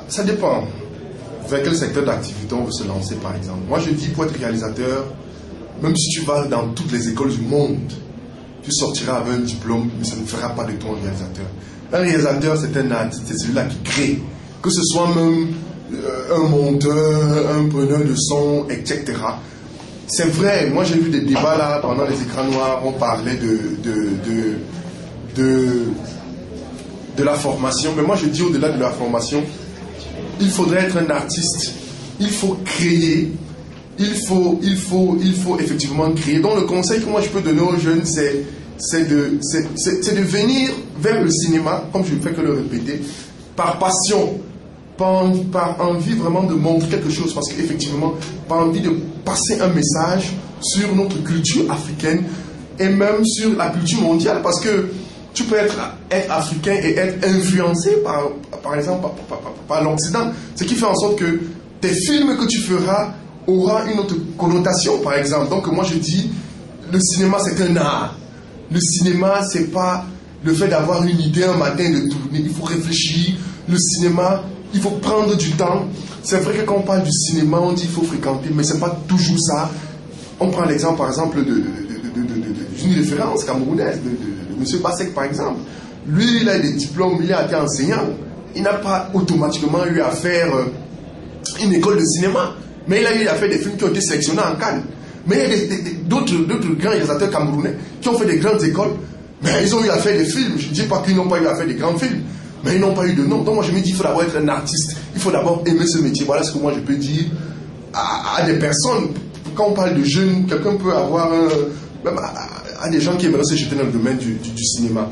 Ça dépend. Vers quel secteur d'activité on veut se lancer, par exemple. Moi, je dis, pour être réalisateur, même si tu vas dans toutes les écoles du monde, tu sortiras avec un diplôme, mais ça ne fera pas de toi un réalisateur. Un réalisateur, c'est un artiste, c'est celui-là qui crée. Que ce soit même un monteur, un preneur de son, etc. C'est vrai, moi j'ai vu des débats là, pendant les écrans noirs, on parlait de la formation. Mais moi je dis au-delà de la formation, il faudrait être un artiste. Il faut créer. Il faut effectivement créer. Donc le conseil que moi je peux donner aux jeunes, c'est de venir vers le cinéma, comme je ne fais que le répéter, par passion, par envie vraiment de montrer quelque chose, parce qu'effectivement, par envie de passer un message sur notre culture africaine et même sur la culture mondiale, parce que tu peux être africain et être influencé par exemple par l'Occident, ce qui fait en sorte que tes films que tu feras aura une autre connotation, par exemple. Donc moi je dis, le cinéma c'est un art. Le cinéma c'est pas le fait d'avoir une idée un matin de tourner. Il faut réfléchir. Le cinéma, il faut prendre du temps. C'est vrai que quand on parle du cinéma, on dit qu'il faut fréquenter, mais c'est pas toujours ça. On prend l'exemple par exemple d'une référence camerounaise, de M. Bassek par exemple. Lui, il a des diplômes, il a été enseignant. Il n'a pas automatiquement eu à faire une école de cinéma. Mais il a eu à faire des films qui ont été sélectionnés en Cannes. Mais il y a d'autres grands réalisateurs camerounais qui ont fait des grandes écoles, mais ils ont eu à faire des films. Je ne dis pas qu'ils n'ont pas eu à faire des grands films, mais ils n'ont pas eu de nom. Donc moi je me dis, il faut d'abord être un artiste. Il faut d'abord aimer ce métier. Voilà ce que moi je peux dire à des personnes. Quand on parle de jeunes, quelqu'un peut avoir, même à des gens qui aimeraient se jeter dans le domaine du cinéma.